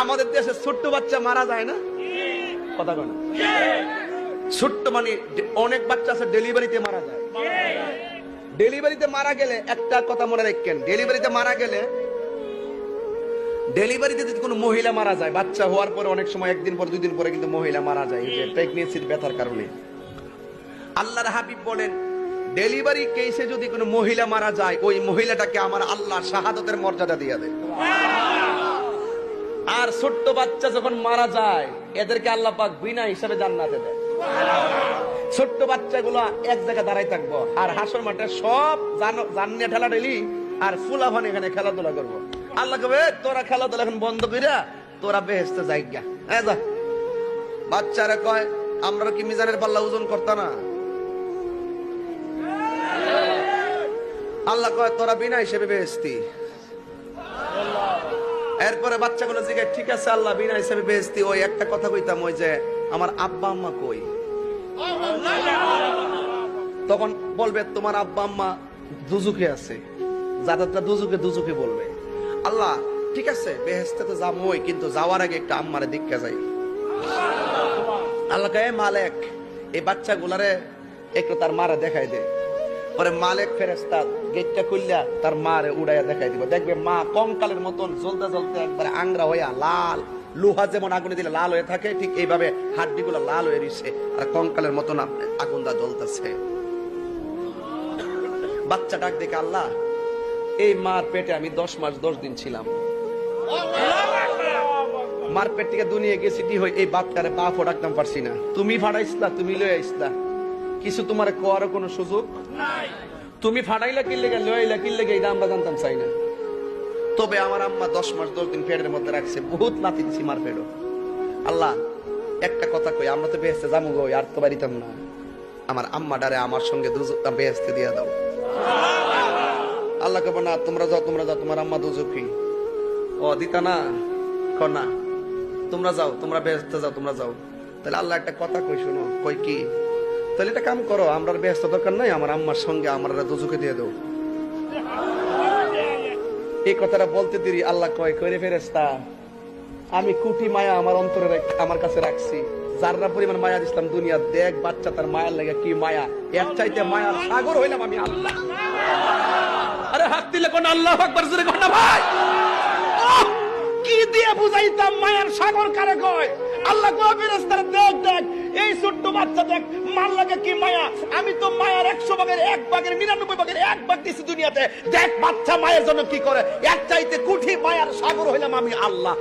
আমাদের দেশে ছোট্ট বাচ্চা মারা যায় না? কথা বলে ছোট্ট মানে অনেক বাচ্চা আছে ডেলিভারিতে মারা যায়। ডেলিভারিতে মারা গেলে একটা কথা মনে রাখেন, ডেলিভারিতে যদি কোনো মহিলা মারা যায়, বাচ্চা হওয়ার পরে অনেক সময় একদিন পর দুই দিন পরে কিন্তু মহিলা মারা যায়, যে প্রেগন্যান্সির ব্যথার কারণে। আল্লাহর হাবিব বলেন, ডেলিভারি কেসে যদি কোনো মহিলা মারা যায়, ওই মহিলাটাকে আমার আল্লাহ শাহাদাতের মর্যাদা দিয়ে দেয়। আর ছোট্ট বাচ্চা যখন মারা যায়, এদেরকে আল্লাহ পাক বিনা হিসাবে জান্নাতে দেয়। ছোট্ট বাচ্চাগুলো এক জায়গায় দাঁড়াই থাকবো, আর হাসর মাঠে সব জান্নিয়া ঠেলা ঠেলি আর ফুলাফান এখানে খেলাধুলা করবো। আল্লাহ কবে, তোরা খেলাধুলা এখন বন্ধ কইরা তোরা বেহেশতে যাইগা। হ্যাঁ যা। বাচ্চারা কয়, আমরা কি মিজানের পাল্লা ওজন করতা না? আল্লাহ কয়, তোরা বিনা হিসেবে বেহেশতি। এরপরে বাচ্চাগুলো জিজ্ঞাসা, ঠিক আছে আল্লাহ বিনা হিসেবে বেহেশতি, ওই একটা কথা কইতাম, ওই যে আমার আব্বা আম্মা কই? তখন বলবে, তোমার আব্বা আম্মা দুজুকে আছে, যাদেরটা দুজুকে বলবে। আল্লাহ ঠিক আছে, বেহেশতে তো যাবই, কিন্তু যাওয়ার আগে একটা আম্মারে দীক্ষা যাই। আল্লাহ কয়, মালিক এই বাচ্চাগুলারে একটু তার মারে দেখাই দে। পরে মালিক ফেরেশতা গেটটা খুললা তার মারে উড়াইয়া দেখাই দিব। দেখবে মা কঙ্কালের মতন জ্বলতে জ্বলতে একবারে আংরা হইয়া লাল, লোহা যেমন আগুনে দিলে লাল হয়ে থাকে, ঠিক এইভাবে হাড্ডিগুলো লাল হয়ে রইছে আর কঙ্কালের মতন আগুনটা জ্বলতেছে। বাচ্চা ডাক দেখে, আল্লাহ এই মার পেটে আমি 10 মাস 10 দিন ছিলাম, মার পেট থেকে দুনিয়া গেছি, এই বাপটারে পা ফোটাকতাম পারছি না, তুমি ফাটাইছিলা, তুমি লয়ে আইসলা, কিছু তোমার কোয়ার কোনো সুযোগ নাই। তুমি ফাটাইলা কি লেগে, লইলা কি লেগে, এটা আমরা জানতাম চাই না। তবে আমার আম্মা 10 মাস 10 দিন পেটের মধ্যে রাখছে, বহুত লাথি দিছি মার পেটও। আল্লাহ একটা কথা কই, আমরা তো বেহেশতে যাবো গো, আর তো বাড়িতাম না, আমার আম্মা ডারে আমার সঙ্গে বেহেশতে দিয়ে দাও। আল্লাহ কব, না তোমরা যাও, তোমার আম্মা দুজখী। ও দিতা না, না তোমরা যাও, তোমরা বেহেশতে যাও, তোমরা যাও। তাহলে আল্লাহ একটা কথা কই, শোনো। কই কি? তাহলে এটা কাম করো, আমরা বেহেশত দরকার নাই, আমার আম্মার সঙ্গে আমরা দুজখে দিয়ে দাও। এই কথাটা বলতে দেরি আল্লাহ কয়, কইরে ফেরেশতা, আমি কোটি মায়া আমার অন্তরে আমার কাছে রাখছি, যারা পরিমাণ মায়া দিছিলাম দুনিয়া, দেখ বাচ্চা তার মায়ার লাগে কি মায়া, এর চাইতে মায়ার সাগর হইলাম আমি আল্লাহ। আরে হাত দিলে কোন আল্লাহু আকবার জোরে কোন না ভাই। কি দিয়ে বুঝাইতাম মায়ার সাগর কারে কয়? আল্লাহ কয়, ফেরেশতারা দেখ দেখ এই ছোট্ট বাচ্চা দেখ মার লাগে কি মায়া, আমি তো মায়ার 100 ভাগের 1 ভাগের 99 ভাগের 1 ভাগ দিছি দুনিয়াতে, দেখ বাচ্চা মায়ের জন্য কি করে, এর চাইতে কোটি মায়ার সাগর হইলাম আমি আল্লাহ।